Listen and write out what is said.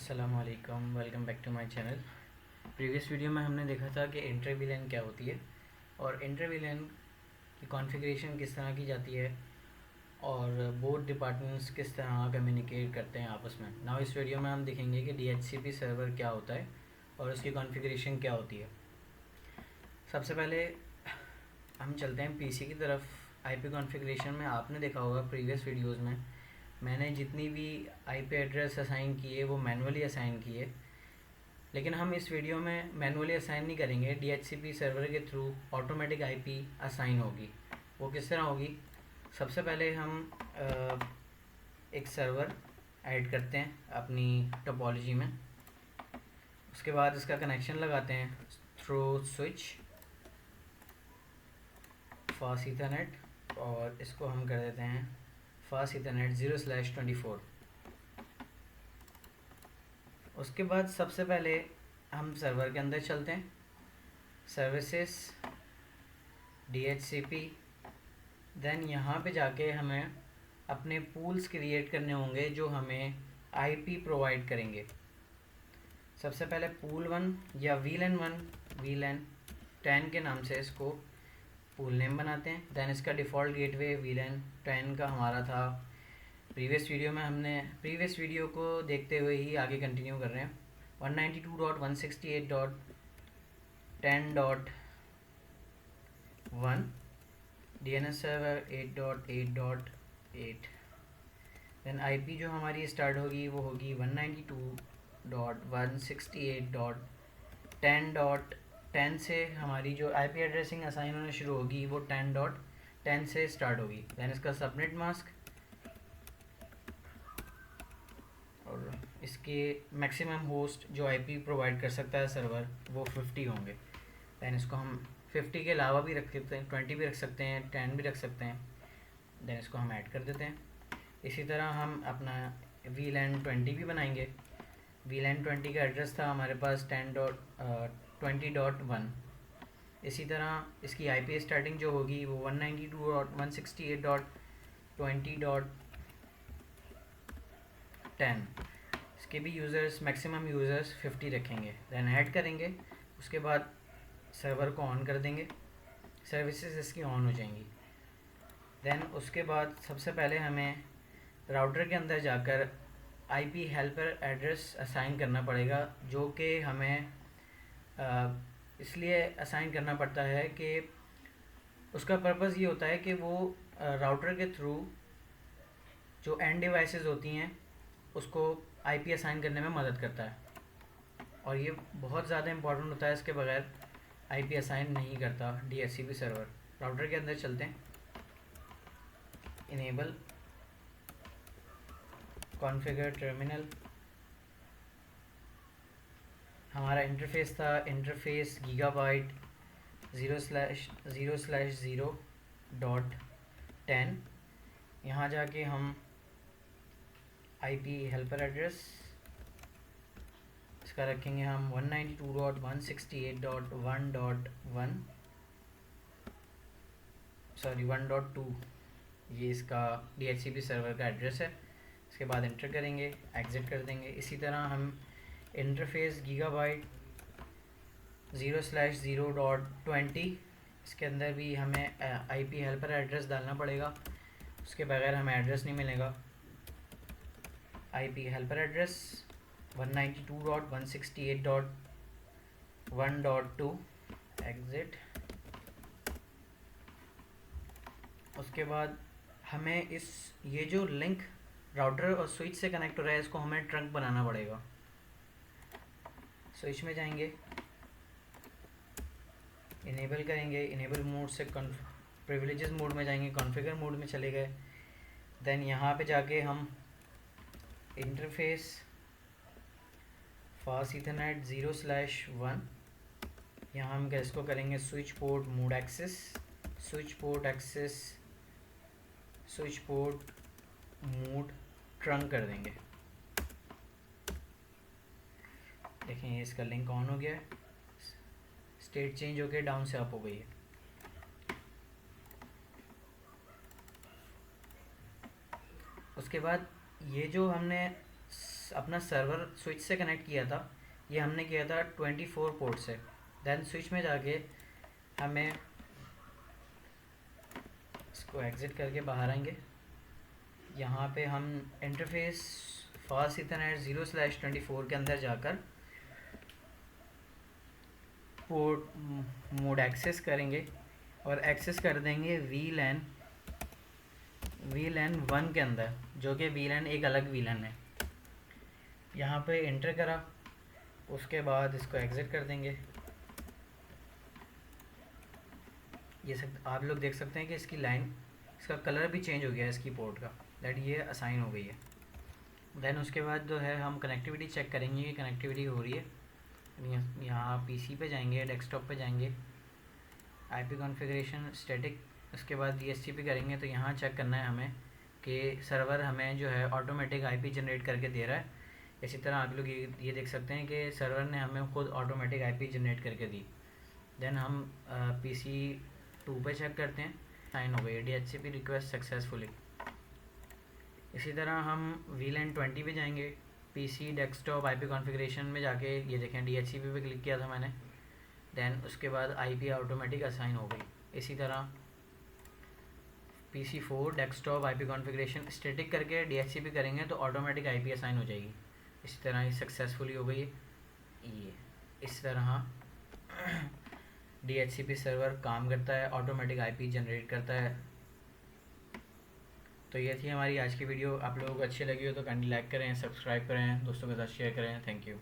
अस्सलाम वालेकुम, welcome back to my channel. Previous video में हमने देखा था कि इंटर वीलन क्या होती है और इंटर वीलन की कॉन्फ़िगरेशन किस तरह की जाती है और बोथ डिपार्टमेंट्स किस तरह कम्युनिकेट करते हैं आपस में। नाउ इस वीडियो में हम देखेंगे कि DHCP सर्वर क्या होता है और उसकी कॉन्फ़िगरेशन क्या होती है। सबसे पहले हम चलते हैं पीसी की तरफ। आईपी कॉन्फ़िगरेशन में आपने देखा होगा प्रीवियस वीडियोस में मैंने जितनी भी आईपी एड्रेस असाइन किए वो मैनुअली असाइन किए, लेकिन हम इस वीडियो में मैनुअली असाइन नहीं करेंगे। DHCP सर्वर के थ्रू ऑटोमेटिक आईपी असाइन होगी। वो किस तरह होगी? सबसे पहले हम एक सर्वर ऐड करते हैं अपनी टोपोलॉजी में। उसके बाद इसका कनेक्शन लगाते हैं थ्रू स्विच फास्ट ईथरनेट और इसको हम कर देते हैं फास्ट ईथरनेट 0/24। उसके बाद सबसे पहले हम सर्वर के अंदर चलते हैं, सर्विसेज DHCP। देन यहाँ पे जाके हमें अपने पूल्स क्रिएट करने होंगे जो हमें आईपी प्रोवाइड करेंगे। सबसे पहले पूल 1 या VLAN 10 के नाम से इसको पूल नेम बनाते हैं। देन इसका डिफ़ॉल्ट गेटवे VLAN 10 का हमारा था। प्रीवियस वीडियो को देखते हुए ही आगे कंटिन्यू कर रहे हैं। 192.168.10.1 DNS सर्वर 8.8.8। देन आईपी जो हमारी स्टार्ट होगी वो होगी 192.168.10.10 से। हमारी जो आईपी एड्रेसिंग असाइन होना शुरू होगी वो 10.10 से स्टार्ट होगी। देन इसका सबनेट मास्क और इसके मैक्सिमम होस्ट जो आईपी प्रोवाइड कर सकता है सर्वर वो 50 होंगे। दैन इसको हम 50 के अलावा भी रख सकते हैं, 20 भी रख सकते हैं, 10 भी रख सकते हैं। दैन इसको हम ऐड कर देते हैं। इसी तरह हम अपना VLAN 20 भी बनाएंगे। VLAN 20 का एड्रेस था हमारे पास 10.20.1। इसी तरह इसकी आईपी स्टार्टिंग जो होगी वो 192.168.20.10। इसके भी यूज़र्स मैक्सिमम यूज़र्स 50 रखेंगे। दैन ऐड करेंगे। उसके बाद सर्वर को ऑन कर देंगे, सर्विसेज इसकी ऑन हो जाएंगी। दैन उसके बाद सबसे पहले हमें राउटर के अंदर जाकर आईपी हेल्पर एड्रेस असाइन करना पड़ेगा, जो कि हमें इसलिए असाइन करना पड़ता है कि उसका पर्पज़ ये होता है कि वो राउटर के थ्रू जो एंड डिवाइसेस होती हैं उसको आईपी असाइन करने में मदद करता है और ये बहुत ज़्यादा इम्पोर्टेंट होता है। इसके बगैर आईपी असाइन नहीं करता DHCP सर्वर। राउटर के अंदर चलते हैं, इनेबल कॉन्फ़िगर टर्मिनल। हमारा इंटरफेस था इंटरफेस गीगाबाइट 0/0/0.10। यहाँ जाके हम आईपी हेल्पर एड्रेस इसका रखेंगे हम 192.168.1.1 सॉरी 1.2। ये इसका DHCP सर्वर का एड्रेस है। इसके बाद इंटर करेंगे, एग्ज़िट कर देंगे। इसी तरह हम इंटरफेस गीगाबाइट 0/0.20 इसके अंदर भी हमें आईपी हेल्पर एड्रेस डालना पड़ेगा, उसके बगैर हमें एड्रेस नहीं मिलेगा। IP helper address 192.168.1.2 exit. उसके बाद हमें ये जो लिंक राउटर और स्विच से कनेक्ट हो रहा है इसको हमें ट्रंक बनाना पड़ेगा। स्विच में जाएंगे, इनेबल करेंगे, इनेबल मोड से प्रिविलेजेस मोड में जाएंगे, कॉन्फ़िगर मोड में चले गए। देन यहाँ पे जाके हम इंटरफेस फास्ट ईथरनेट 0/1 यहाँ हम इसको करेंगे switch port mode access, switch port mode trunk कर देंगे। देखें इसका लिंक ऑन हो गया है, स्टेट चेंज हो गया, डाउन से अप हो गई है। उसके बाद ये जो हमने अपना सर्वर स्विच से कनेक्ट किया था, ये हमने किया था 24 पोर्ट से। देन स्विच में जाके हमें इसको एग्ज़िट करके बाहर आएंगे। यहाँ पे हम इंटरफेस फास्ट इथरनेट 0/24 के अंदर जाकर पोर्ट मोड एक्सेस करेंगे और एक्सेस कर देंगे VLAN 1 के अंदर, जो कि VLAN एक अलग VLAN है। यहाँ पे इंटर करा, उसके बाद इसको एग्ज़िट कर देंगे। ये सब आप लोग देख सकते हैं कि इसकी लाइन, इसका कलर भी चेंज हो गया है इसकी पोर्ट का, दैट ये असाइन हो गई है। देन उसके बाद जो है हम कनेक्टिविटी चेक करेंगे कि कनेक्टिविटी हो रही है। यहाँ पीसी पे जाएंगे, डेस्कटॉप पे जाएंगे, आईपी कॉन्फ़िगरेशन स्टैटिक, उसके बाद DHCP करेंगे। तो यहाँ चेक करना है हमें कि सर्वर हमें जो है ऑटोमेटिक आईपी जनरेट करके दे रहा है। इसी तरह आप लोग ये देख सकते हैं कि सर्वर ने हमें खुद ऑटोमेटिक आईपी जनरेट करके दी। देन हम PC 2 पे चेक करते हैं, साइन हो गई DHCP रिक्वेस्ट सक्सेसफुली। इसी तरह हम VLAN 20 पे जाएंगे, PC डेस्कटॉप आईपी कॉन्फ़िगरेशन में जाके ये देखें DHCP पे क्लिक किया था मैंने। देन उसके बाद आईपी ऑटोमेटिक असाइन हो गई। इसी तरह PC 4 desktop IP configuration static करके DHCP करेंगे तो ऑटोमेटिक आईपी असाइन हो जाएगी। इसी तरह ये सक्सेसफुली हो गई है। ये इस तरह DHCP सर्वर काम करता है, ऑटोमेटिक आईपी जनरेट करता है। तो ये थी हमारी आज की वीडियो। आप लोगों को अच्छी लगी हो तो काइंडली लाइक करें, सब्सक्राइब करें, दोस्तों के साथ शेयर करें। Thank you.